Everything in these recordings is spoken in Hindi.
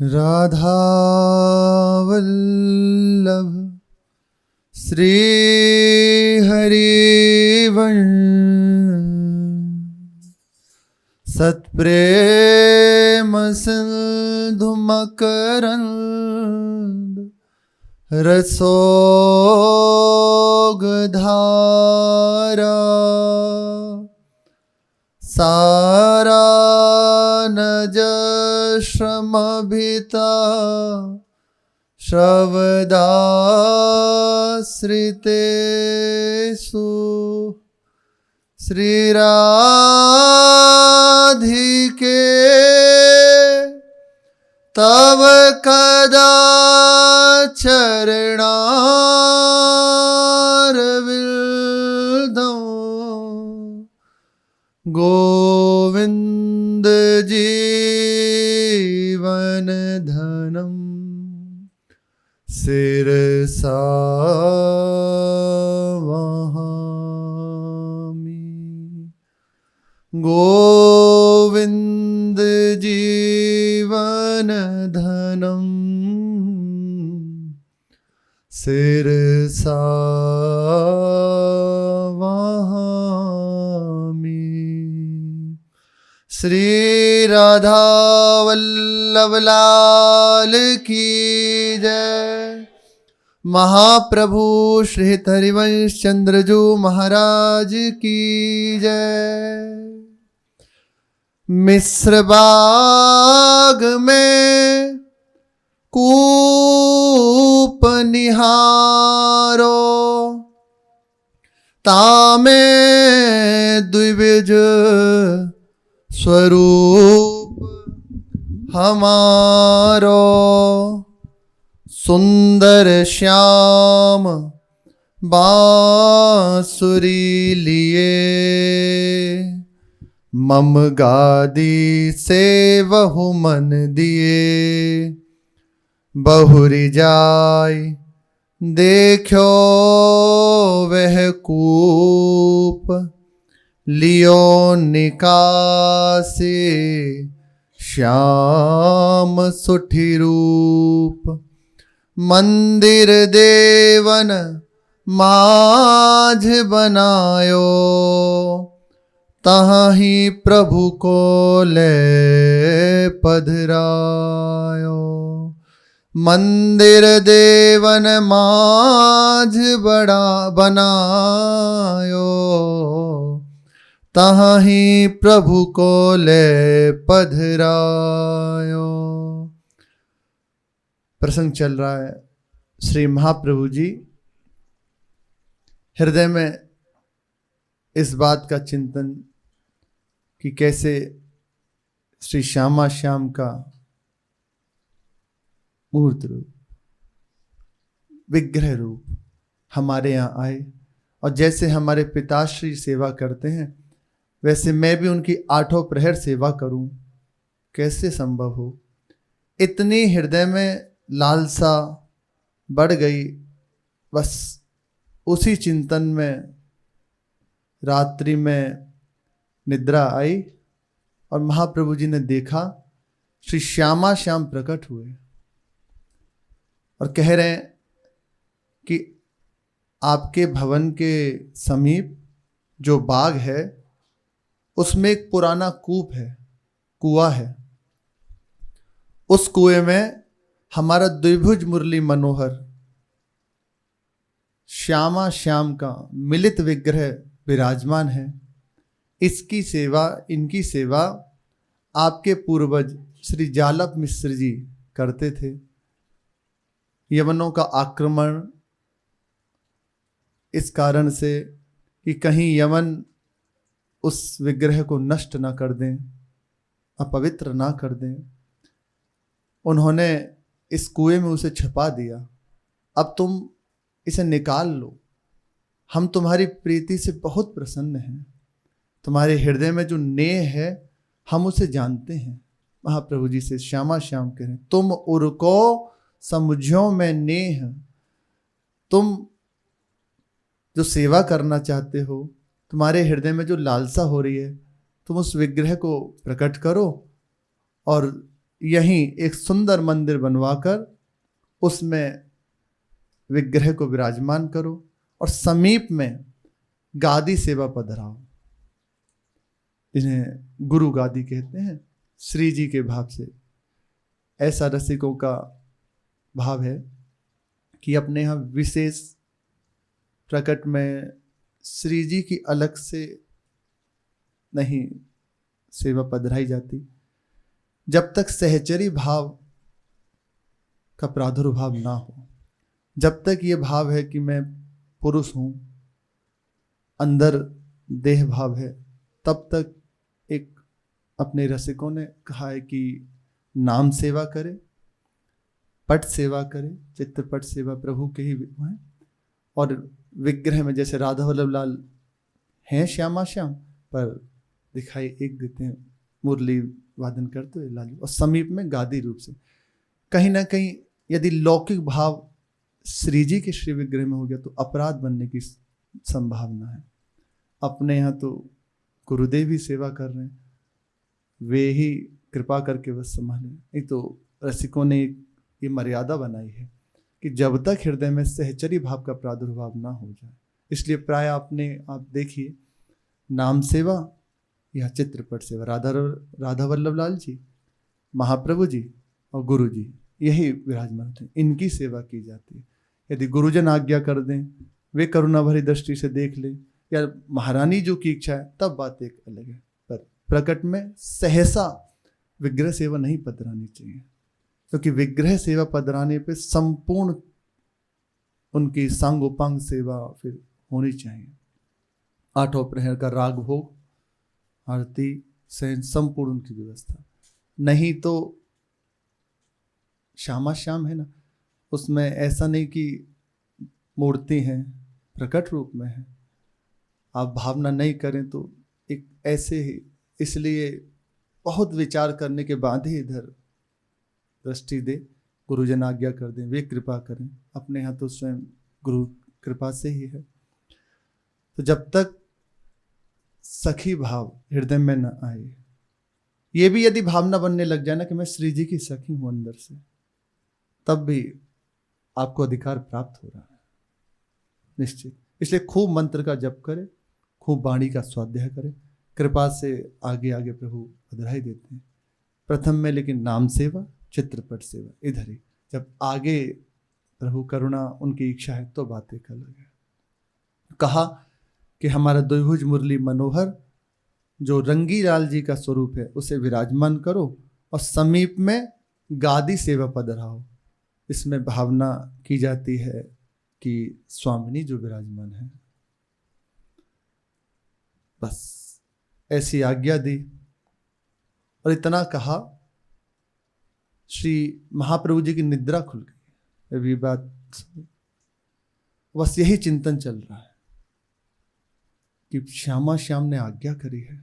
राधा वल्लभ श्री हरिवंश सत्प्रेम सिंधु मकरंद रसोगधारा सारा नजश्रमभिता श्रवदाश्रितेषु श्रीराधिके तव कदा चरणारविंदं गोविंद जीवन धनम शिरसा वहामि। गोविंद जीवन धनम शिरसा वहामि। श्री राधा वल्लभ लाल की जय। महाप्रभु श्री हरिवंश चंद्रजू महाराज की जय। मिश्र बाग में कूप निहारो तामे द्विविज स्वरूप हमारो। सुंदर श्याम बांसुरी लिए मम गादी से बहु मन दिए। बहुरी जाय देखो वह कूप लियो निकासे श्याम सुठी रूप। मंदिर देवन माझ बनायो तहीं प्रभु को ले पधरायो। मंदिर देवन माझ बड़ा बनायो तहीं प्रभु को ले पधरायो। प्रसंग चल रहा है। श्री महाप्रभु जी हृदय में इस बात का चिंतन कि कैसे श्री श्यामा श्याम का मूर्त रूप विग्रह रूप हमारे यहाँ आए और जैसे हमारे पिताश्री सेवा करते हैं वैसे मैं भी उनकी आठों प्रहर सेवा करूं। कैसे संभव हो? इतनी हृदय में लालसा बढ़ गई। बस उसी चिंतन में रात्रि में निद्रा आई और महाप्रभु जी ने देखा श्री श्यामा श्याम प्रकट हुए और कह रहे हैं कि आपके भवन के समीप जो बाग है उसमें एक पुराना कूप है, कुआं है। उस कुएं में हमारा द्विभुज मुरली मनोहर श्यामा श्याम का मिलित विग्रह विराजमान है। इसकी सेवा, इनकी सेवा आपके पूर्वज श्री जालप मिश्र जी करते थे। यवनों का आक्रमण इस कारण से कि कहीं यमन उस विग्रह को नष्ट ना कर दें, अपवित्र ना कर दें, उन्होंने इस कुएं में उसे छिपा दिया। अब तुम इसे निकाल लो, हम तुम्हारी प्रीति से बहुत प्रसन्न हैं। तुम्हारे हृदय में जो नेह है हम उसे जानते हैं। महाप्रभु जी से श्यामा श्याम कह रहे, तुम उनको समझो मैं नेह। तुम जो सेवा करना चाहते हो, तुम्हारे हृदय में जो लालसा हो रही है, तुम उस विग्रह को प्रकट करो और यहीं एक सुंदर मंदिर बनवाकर उसमें विग्रह को विराजमान करो और समीप में गादी सेवा पधराओ। इन्हें गुरु गादी कहते हैं, श्री जी के भाव से। ऐसा रसिकों का भाव है कि अपने यहाँ विशेष प्रकट में श्री जी की अलग से नहीं सेवा पधराई जाती, जब तक सहचरी भाव का प्रादुर्भाव ना हो। जब तक ये भाव है कि मैं पुरुष हूं, अंदर देह भाव है, तब तक एक अपने रसिकों ने कहा है कि नाम सेवा करे, पट सेवा करे। चित्रपट सेवा प्रभु के ही हैं। और विग्रह में जैसे राधा वल्लभ लाल हैं श्यामा श्याम, पर दिखाई एक देते हैं मुरली वादन करते हुए लालू, और समीप में गादी रूप से। कहीं ना कहीं यदि लौकिक भाव श्री जी के श्री विग्रह में हो गया तो अपराध बनने की संभावना है। अपने यहाँ तो गुरुदेव ही सेवा कर रहे हैं, वे ही कृपा करके बस संभालें। नहीं तो रसिकों ने ये मर्यादा बनाई है कि जब तक हृदय में सहचरी भाव का प्रादुर्भाव ना हो जाए। इसलिए प्राय आप देखिए, नाम सेवा या चित्रपट सेवा, राधा वल्लभ लाल जी, महाप्रभु जी और गुरु जी यही विराजमान होते हैं, इनकी सेवा की जाती है। यदि गुरुजन आज्ञा कर दें, वे करुणा भरी दृष्टि से देख ले, या महारानी जो की इच्छा है, तब बात एक अलग है। पर प्रकट में सहसा विग्रह सेवा नहीं पधरानी चाहिए, क्योंकि विग्रह सेवा पधराने पे संपूर्ण उनकी सांगोपांग सेवा फिर होनी चाहिए। 8 प्रहर का राग भोग, आरती, शयन, संपूर्ण उनकी व्यवस्था। नहीं तो श्यामा श्याम है ना, उसमें ऐसा नहीं कि मूर्ति हैं, प्रकट रूप में है। आप भावना नहीं करें तो एक ऐसे ही, इसलिए बहुत विचार करने के बाद ही इधर दृष्टि दे, गुरुजन आज्ञा कर दें, वे कृपा करें। अपने यहाँ तो स्वयं गुरु कृपा से ही है। तो जब तक सखी भाव हृदय में न आए, ये भी यदि भावना बनने लग जाए ना कि मैं श्री जी की सखी हूं अंदर से, तब भी आपको अधिकार प्राप्त हो रहा है निश्चित। इसलिए खूब मंत्र का जप करें, खूब वाणी का स्वाध्याय करें, कृपा से आगे आगे प्रभु बधाई देते हैं। प्रथम में लेकिन नाम सेवा, चित्रपट सेवा इधर ही। जब आगे प्रभु करुणा उनकी इच्छा है तो बात एक अलग है। कहा कि हमारा द्विभुज मुरली मनोहर जो रंगी लाल जी का स्वरूप है उसे विराजमान करो और समीप में गादी सेवा पधराओ। इसमें भावना की जाती है कि स्वामिनी जो विराजमान है। बस ऐसी आज्ञा दी और इतना कहा, श्री महाप्रभु जी की निद्रा खुल गई। अभी बात बस यही चिंतन चल रहा है कि श्यामा श्याम ने आज्ञा करी है,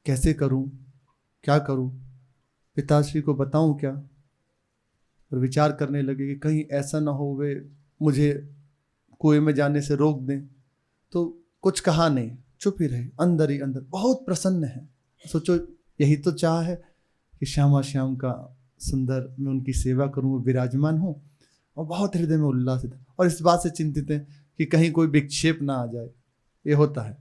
कैसे करूं, क्या करूं, पिताश्री को बताऊं क्या। और विचार करने लगे कि कहीं ऐसा ना हो वे मुझे कुएं में जाने से रोक दें। तो कुछ कहा नहीं, चुप ही रहे, अंदर ही अंदर बहुत प्रसन्न है। सोचो यही तो चाह है कि श्यामा श्याम का सुंदर मैं उनकी सेवा करूं, विराजमान हूं, और बहुत हृदय में उल्लास है। और इस बात से चिंतित है कि कहीं कोई विक्षेप ना आ जाए। ये होता है,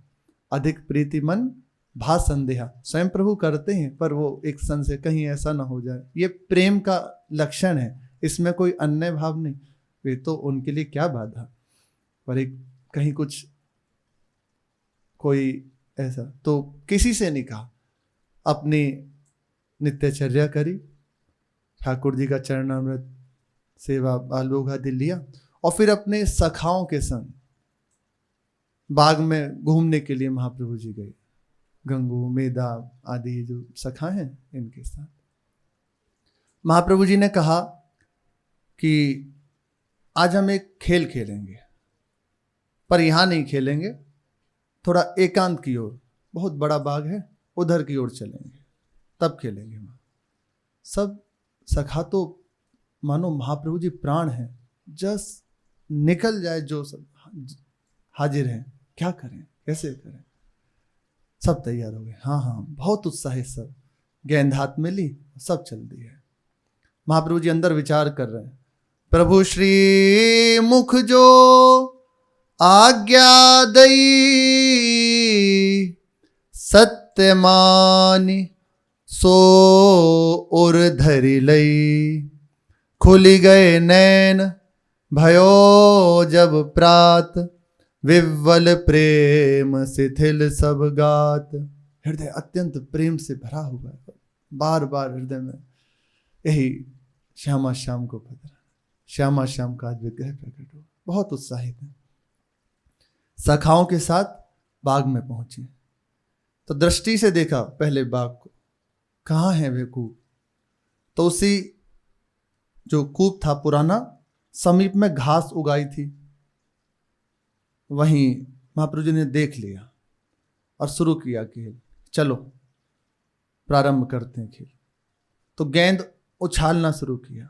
अधिक प्रीति मन भा संदेहा, स्वयं प्रभु करते हैं पर वो एक संशय कहीं ऐसा ना हो जाए। ये प्रेम का लक्षण है, इसमें कोई अन्य भाव नहीं। वे तो उनके लिए क्या बाधा, पर एक कहीं कुछ कोई ऐसा तो किसी से नहीं कहा। अपनी नित्यचर्या करी, ठाकुर जी का चरणामृत सेवा बालभोग आदि लिया, और फिर अपने सखाओं के संग बाग में घूमने के लिए महाप्रभु जी गए। गंगू, मेधा आदि जो सखा हैं इनके साथ महाप्रभु जी ने कहा कि आज हम एक खेल खेलेंगे, पर यहां नहीं खेलेंगे, थोड़ा एकांत की ओर, बहुत बड़ा बाग है उधर की ओर चलेंगे, तब खेलेंगे। वहां सब सखा तो मानो महाप्रभु जी प्राण हैं, जस निकल जाए जो सब हाजिर हैं, क्या करें कैसे करें। सब तैयार हो गए, हाँ हाँ बहुत उत्साहित सब। गेंद हाथ में ली, सब चल दी है। महाप्रभु जी अंदर विचार कर रहे हैं, प्रभु श्री मुख जो आज्ञा दई, सत्य मानी सो और धरि लई, खुली गए नैन भयो जब प्रात, विव्वल प्रेम शिथिल सब गात। हृदय अत्यंत प्रेम से भरा हुआ है, बार बार हृदय में यही श्यामा श्याम को पकड़ा, श्यामा श्याम का आज विग्रह प्रकट हुआ। बहुत उत्साहित है। सखाओं के साथ बाग में पहुंचे तो दृष्टि से देखा पहले बाग को, कहाँ है वे कूप। तो उसी जो कूप था पुराना, समीप में घास उगाई थी, वहीं महाप्रभु जी ने देख लिया और शुरू किया खेल। चलो प्रारंभ करते हैं खेल। तो गेंद उछालना शुरू किया,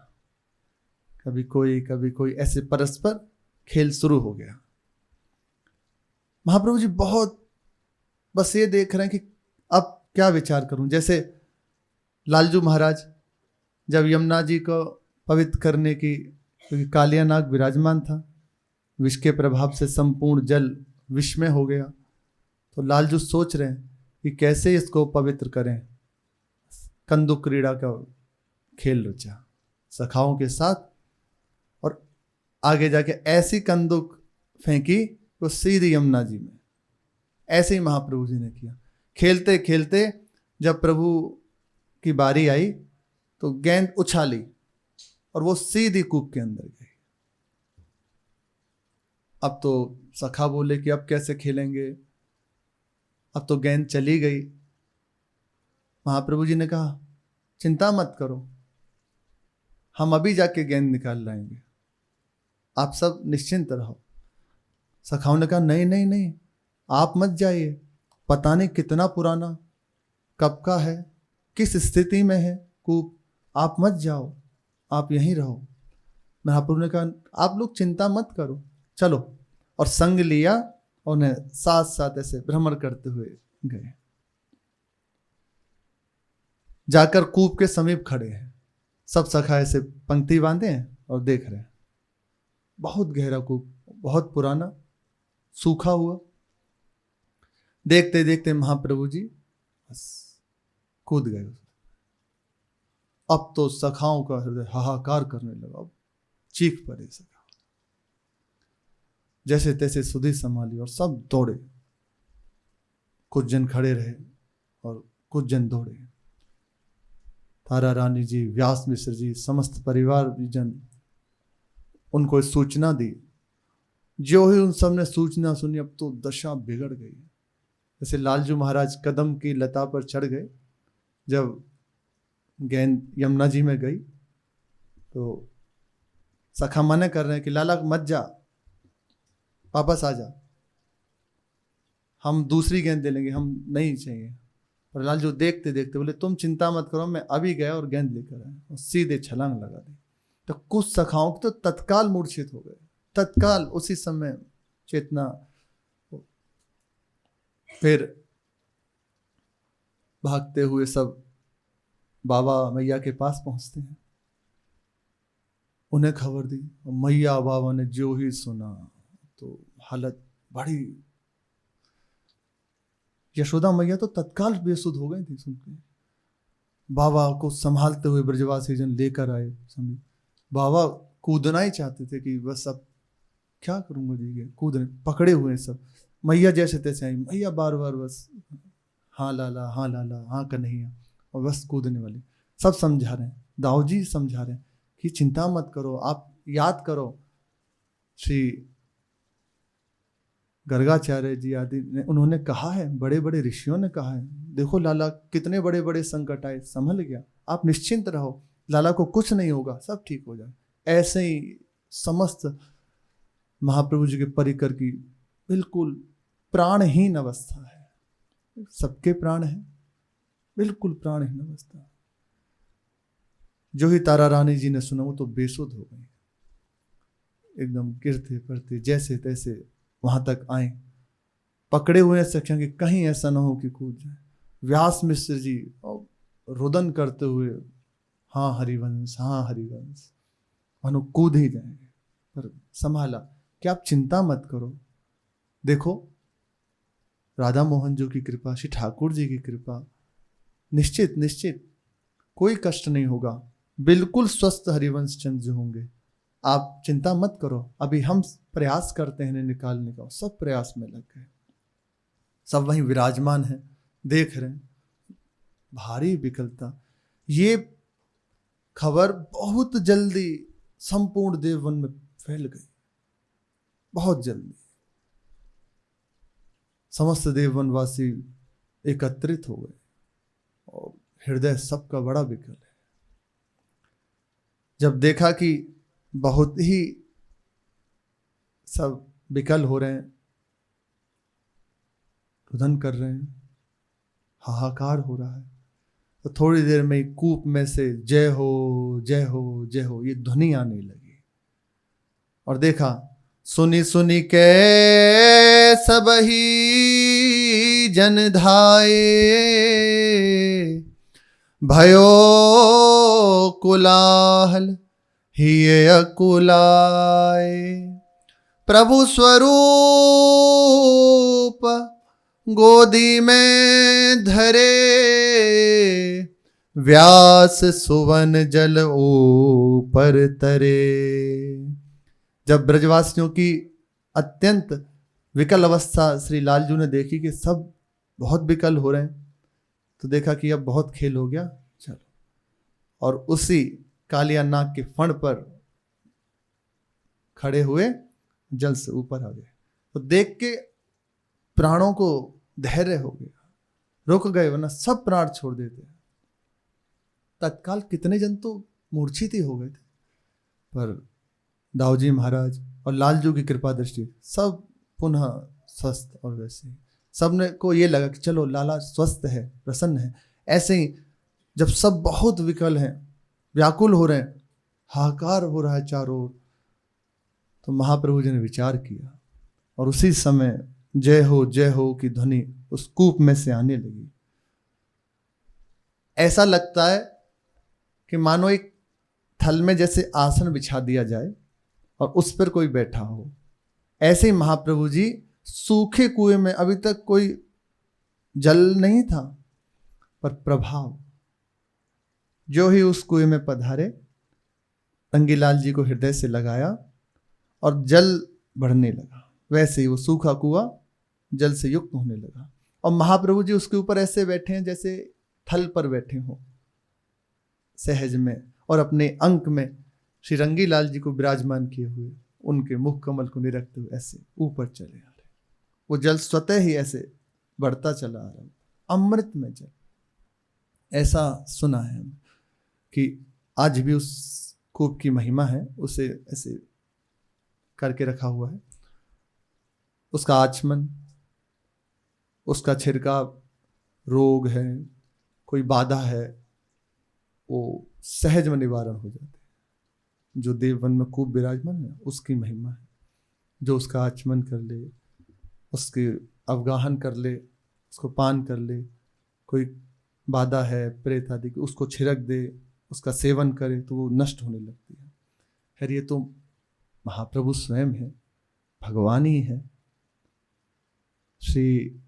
कभी कोई, ऐसे परस्पर खेल शुरू हो गया। महाप्रभु जी बहुत बस ये देख रहे हैं कि अब क्या विचार करूं। जैसे लालजू महाराज जब यमुना जी को पवित्र करने की, क्योंकि कालिया नाग विराजमान था, विष के प्रभाव से संपूर्ण जल विष में हो गया, तो लालजू सोच रहे हैं कि कैसे इसको पवित्र करें। कंदुक क्रीड़ा का खेल रचा सखाओं के साथ, और आगे जाके ऐसी कंदुक फेंकी वो सीधी यमुना जी में। ऐसे ही महाप्रभु जी ने किया। खेलते खेलते जब प्रभु की बारी आई तो गेंद उछाली और वो सीधी कूप के अंदर गई। अब तो सखा बोले कि अब कैसे खेलेंगे, अब तो गेंद चली गई। महाप्रभु जी ने कहा चिंता मत करो, हम अभी जाके गेंद निकाल लाएंगे, आप सब निश्चिंत रहो। सखाओं ने कहा नहीं नहीं नहीं, आप मत जाइए, पता नहीं कितना पुराना, कब का है, किस स्थिति में है कूप, आप मत जाओ, आप यहीं रहो। महाप्रभु ने कहा आप लोग चिंता मत करो, चलो, और संग लिया और उन्हें साथ साथ ऐसे भ्रमण करते हुए गए। जाकर कूप के समीप खड़े हैं, सब सखा ऐसे पंक्ति बांधे हैं और देख रहे हैं। बहुत गहरा कूप, बहुत पुराना, सूखा हुआ। देखते देखते महाप्रभु जी बस कूद गए। अब तो सखाओं का हृदय हाहाकार करने लगा, अब चीख पड़े सखा, जैसे तैसे सुधि संभाली और सब दौड़े। कुछ जन खड़े रहे और कुछ जन दौड़े। तारा रानी जी, व्यास मिश्र जी, समस्त परिवार जन उनको सूचना दी। जो ही उन सब ने सूचना सुनी, अब तो दशा बिगड़ गई। जैसे लालजू महाराज कदम की लता पर चढ़ गए, जब गेंद यमुना जी में गई तो सखा मना कर रहे हैं कि लाला मत जा, वापस आ जा, हम दूसरी गेंद दे लेंगे, हम नहीं चाहिए। और लालजू देखते देखते बोले तुम चिंता मत करो, मैं अभी गया और गेंद लेकर आया, और सीधे छलांग लगा दी। तो कुछ सखाओं को तो तत्काल मूर्छित हो गए, तत्काल उसी समय चेतना। फिर भागते हुए सब बाबा मैया के पास पहुंचते हैं, उन्हें खबर दी। मैया बाबा ने जो ही सुना तो हालत बड़ी, यशोदा मैया तो तत्काल बेसुध हो गई थी सुन के। बाबा को संभालते हुए ब्रजवासी जन लेकर आए समीप। बाबा कूदना ही चाहते थे कि बस अब क्या करूंगा जी, ये कूदने पकड़े हुए सब। मैया जैसे तैसे आई, मैया बार बार बस हाँ लाला, हाँ लाला, हाँ कन्हैया, और बस कूदने वाले। सब समझा रहे हैं, दाऊ जी समझा रहे हैं कि चिंता मत करो, आप याद करो श्री गर्गाचार्य जी आदि ने, उन्होंने कहा है, बड़े बड़े ऋषियों ने कहा है, देखो लाला कितने बड़े बड़े संकट आए, संभल गया, आप निश्चिंत रहो, लाला को कुछ नहीं होगा, सब ठीक हो जाए। ऐसे ही समस्त महाप्रभु जी के परिकर की बिल्कुल प्राणहीन अवस्था है, सबके प्राण है, बिल्कुल प्राणहीन अवस्था। जो ही तारा रानी जी ने सुना वो तो बेसुध हो गई, एकदम गिरते पड़ते जैसे तैसे वहां तक आए, पकड़े हुए सख्या कि कहीं ऐसा ना हो कि कूद जाए। व्यास मिश्र जी और रुदन करते हुए हाँ हरिवंश, हाँ हरिवंश, मानो कूद ही जाएंगे। पर संभाला कि आप चिंता मत करो, देखो राधा मोहन जी की कृपा, श्री ठाकुर जी की कृपा, निश्चित निश्चित कोई कष्ट नहीं होगा, बिल्कुल स्वस्थ हरिवंश चंद्र जी होंगे, आप चिंता मत करो, अभी हम प्रयास करते हैं इन्हें निकालने का। सब प्रयास में लग गए, सब वहीं विराजमान हैं, देख रहे हैं, भारी विकलता। ये खबर बहुत जल्दी संपूर्ण देववन में फैल गई, बहुत जल्दी समस्त देववनवासी एकत्रित हो गए और हृदय सबका बड़ा विकल है। जब देखा कि बहुत ही सब विकल हो रहे हैं, रुदन कर रहे हैं, हाहाकार हो रहा है, तो थोड़ी देर में ही कूप में से जय हो जय हो जय हो ये ध्वनि आने लगी। और देखा, सुनी सुनी के सब ही जन धाये, भयो कुलाहल ही अकुलाए, प्रभु स्वरूप गोदी में धरे, व्यास सुवन जल ऊपर तरे। जब ब्रजवासियों की अत्यंत विकल अवस्था श्री लालजू ने देखी कि सब बहुत विकल हो रहे हैं, तो देखा कि अब बहुत खेल हो गया, चलो, और उसी कालिया नाग के फण पर खड़े हुए जल से ऊपर आ गए। तो देख के प्राणों को धैर्य हो गया, रुक गए, वरना सब प्राण छोड़ देते। तत्काल कितने जन तो मूर्छित ही हो गए थे, पर दाऊजी महाराज और लालजू की कृपा दृष्टि सब पुनः स्वस्थ, और वैसे ही सबने को ये लगा कि चलो लाला स्वस्थ है, प्रसन्न है। ऐसे ही जब सब बहुत विकल हैं, व्याकुल हो रहे हैं, हाहाकार हो रहा है चारों ओर, तो महाप्रभु जी ने विचार किया और उसी समय जय हो की ध्वनि उस कूप में से आने लगी। ऐसा लगता है कि मानो एक थल में जैसे आसन बिछा दिया जाए और उस पर कोई बैठा हो। ऐसे ही महाप्रभु जी सूखे कुएं में, अभी तक कोई जल नहीं था, पर प्रभाव जो ही उस कुएं में पधारे, तंगीलाल जी को हृदय से लगाया और जल बढ़ने लगा। वैसे ही वो सूखा कुआं जल से युक्त होने लगा और महाप्रभु जी उसके ऊपर ऐसे बैठे हैं जैसे थल पर बैठे हो सहज में, और अपने अंक में श्री रंगीलाल जी को विराजमान किए हुए उनके मुख कमल को निरखते हुए ऐसे ऊपर चले आ रहे। वो जल स्वतः ही ऐसे बढ़ता चला आ रहा, अमृत में जल। ऐसा सुना है हम कि आज भी उस कूप की महिमा है, उसे ऐसे करके रखा हुआ है। उसका आचमन, उसका छिड़काव, रोग है, कोई बाधा है, वो सहज में निवारण हो जाते हैं। जो देववन में खूब विराजमान है उसकी महिमा है। जो उसका आचमन कर ले, उसके अवगाहन कर ले, उसको पान कर ले, कोई बाधा है प्रेत आदि की, उसको छिड़क दे, उसका सेवन करे तो वो नष्ट होने लगती है। खैर ये तो महाप्रभु स्वयं है, भगवान ही है। श्री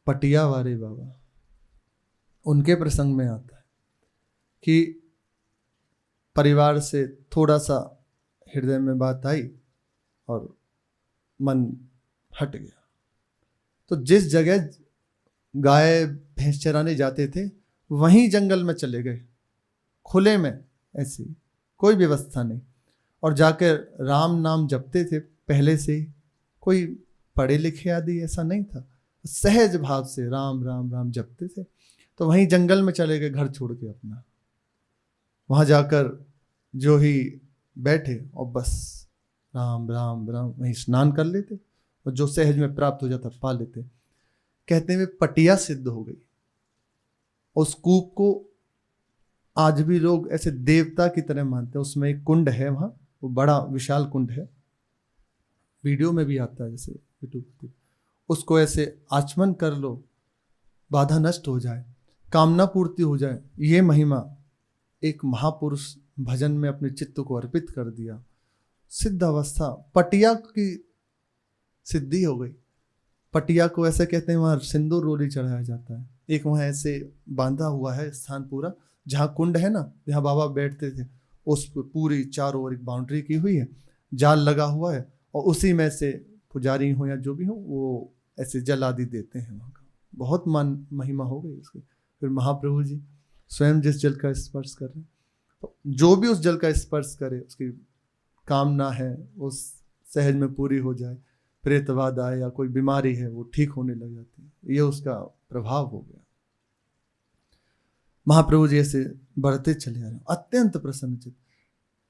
पटिया वाले बाबा, उनके प्रसंग में आता है कि परिवार से थोड़ा सा हृदय में बात आई और मन हट गया, तो जिस जगह गाय भैंस चराने जाते थे वहीं जंगल में चले गए, खुले में, ऐसी कोई व्यवस्था नहीं, और जाकर राम नाम जपते थे। पहले से कोई पढ़े लिखे आदि ऐसा नहीं था, सहज भाव से राम राम राम जपते थे। तो वहीं जंगल में चले गए घर छोड़ के अपना, वहां जाकर जो ही बैठे और बस राम राम राम, वहीं स्नान कर लेते और जो सहज में प्राप्त हो जाता पा लेते। कहते हुए पटिया सिद्ध हो गई। उस कूप को आज भी लोग ऐसे देवता की तरह मानते हैं। उसमें एक कुंड है, वहां वो बड़ा विशाल कुंड है, वीडियो में भी आता है जैसे यूट्यूब पे। उसको ऐसे आचमन कर लो, बाधा नष्ट हो जाए, कामना पूर्ति हो जाए, ये महिमा। एक महापुरुष भजन में अपने चित्त को अर्पित कर दिया, सिद्ध अवस्था, पटिया की सिद्धि हो गई। पटिया को ऐसे कहते हैं, वहां सिंदूर रोली चढ़ाया जाता है। एक वहां ऐसे बांधा हुआ है स्थान पूरा, जहाँ कुंड है ना, जहाँ बाबा बैठते थे, उस पूरी चारों ओर एक बाउंड्री की हुई है, जाल लगा हुआ है, और उसी में से पुजारी हो या जो भी हो वो ऐसे जल आदि देते हैं। वहाँ का बहुत महिमा हो गई उसकी। फिर महाप्रभु जी स्वयं जिस जल का स्पर्श कर रहे हैं, तो जो भी उस जल का स्पर्श करे उसकी कामना है उस सहज में पूरी हो जाए, प्रेतवाद आए या कोई बीमारी है वो ठीक होने लग जाती है। ये उसका प्रभाव हो गया। महाप्रभु जी ऐसे बढ़ते चले आ रहे, अत्यंत प्रसन्नचित।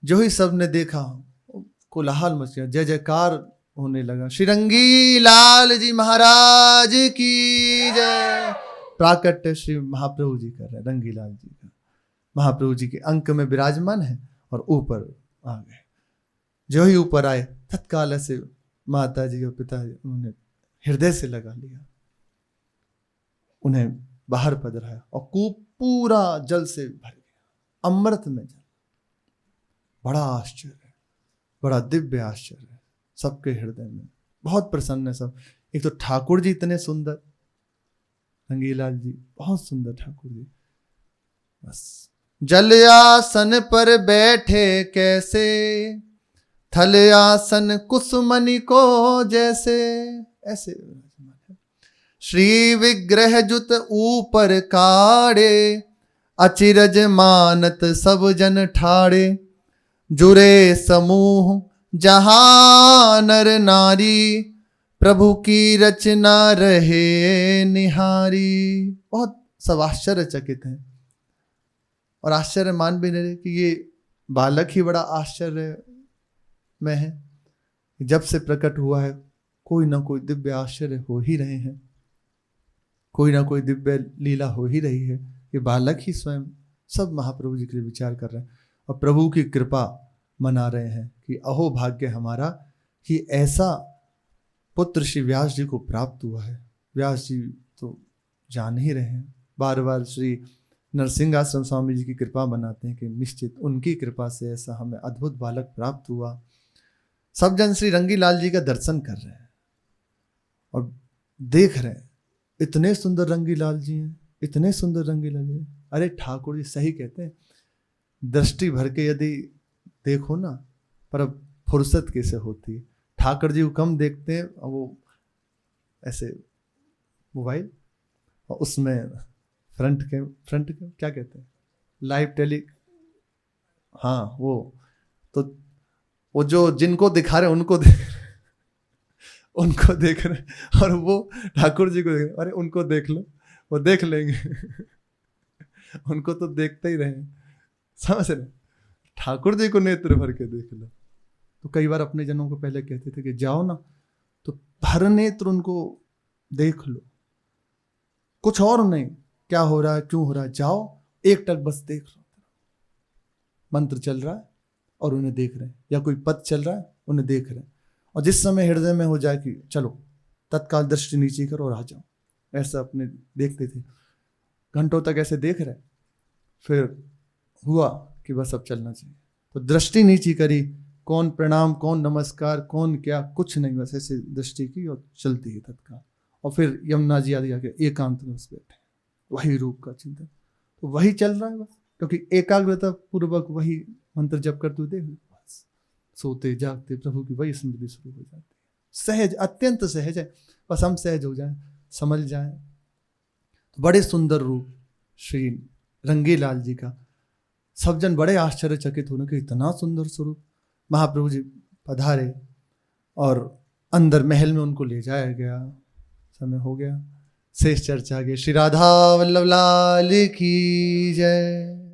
जो ही सब ने देखा, कोलाहल मच गया, जय जयकार होने लगा। श्रीरंगी लाल जी महाराज की जय। प्राकट्य श्री महाप्रभु जी कर रहे, रंगी लाल जी का, महाप्रभु जी के अंक में विराजमान है और ऊपर आ गए। जो ही ऊपर आए, तत्काल ऐसे माता जी और पिताजी उन्होंने हृदय से लगा लिया, उन्हें बाहर पधराया और कूप पूरा जल से भर गया, अमृत में जल। बड़ा आश्चर्य, बड़ा दिव्य आश्चर्य सबके हृदय में। बहुत प्रसन्न है सब। एक तो ठाकुर जी इतने सुंदर, रंगीलाल जी बहुत सुंदर ठाकुर जी। बस जल आसन पर बैठे कैसे, थल आसन कुसुमनि को जैसे, ऐसे श्री विग्रह जुत ऊपर काढ़े, अचिरज मानत सब जन ठाड़े, जुरे समूह जहां नर नारी, प्रभु की रचना रहे निहारी। बहुत सब आश्चर्यचकित हैं और आश्चर्य मान भी नहीं रहे कि ये बालक ही बड़ा आश्चर्य में है। जब से प्रकट हुआ है कोई ना कोई दिव्य आश्चर्य हो ही रहे हैं, कोई ना कोई दिव्य लीला हो ही रही है। ये बालक ही स्वयं सब महाप्रभु जी के लिए विचार कर रहे हैं और प्रभु की कृपा मना रहे हैं कि अहो भाग्य हमारा कि ऐसा पुत्र श्री व्यास जी को प्राप्त हुआ है। व्यास जी तो जान ही रहे हैं, बार बार श्री नरसिंहाश्रम स्वामी जी की कृपा बनाते हैं कि निश्चित उनकी कृपा से ऐसा हमें अद्भुत बालक प्राप्त हुआ। सब जन श्री रंगीलाल जी का दर्शन कर रहे हैं और देख रहे हैं, इतने सुंदर रंगीलाल जी हैं, इतने सुंदर रंगीलाल जी। अरे ठाकुर जी सही कहते हैं, दृष्टि भर के यदि देखो ना, पर अब फुर्सत कैसे होती है। ठाकुर जी को कम देखते हैं, वो ऐसे मोबाइल और उसमें फ्रंट के क्या कहते हैं, लाइव टेली, हाँ वो जो जिनको दिखा रहे उनको देख रहे और वो ठाकुर जी को देख रहे। अरे उनको देख लो, वो देख लेंगे उनको तो देखते ही रहे, समझ रहे। ठाकुर जी को नेत्र भर के देख लो। तो कई बार अपने जनों को पहले कहते थे कि जाओ ना तो भर नेत्र उनको देख लो, कुछ और नहीं, क्या हो रहा है क्यों हो रहा है, जाओ एक टक बस देख लो। मंत्र चल रहा है और उन्हें देख रहे हैं, या कोई पद चल रहा है उन्हें देख रहे हैं, और जिस समय हृदय में हो जाए कि चलो तत्काल दृष्टि नीचे करो और आ जाओ, ऐसा अपने देखते थे। घंटों तक ऐसे देख रहे, फिर हुआ कि बस अब चलना चाहिए, तो दृष्टि नीची करी, कौन प्रणाम कौन नमस्कार कौन क्या, कुछ नहीं, बस ऐसे दृष्टि की और चलती है तत्काल। और फिर यमुना जी आदि आके एकांत में बस बैठे, वही रूप का चिंतन, तो वही चल रहा है बस, क्योंकि एकाग्रता पूर्वक वही मंत्र जप करते हुए देख लो, बस सोते जागते प्रभु की वही स्मृति शुरू हो जाती है। सहज, अत्यंत सहज है, बस हम सहज हो जाएं, समझ जाएं। तो बड़े सुंदर रूप श्री रंगीलाल जी का, सब जन बड़े आश्चर्यचकित होने के, इतना सुंदर स्वरूप। महाप्रभु जी पधारे और अंदर महल में उनको ले जाया गया, समय हो गया, शेष चर्चा आगे। श्री राधा वल्लभ लाल की जय।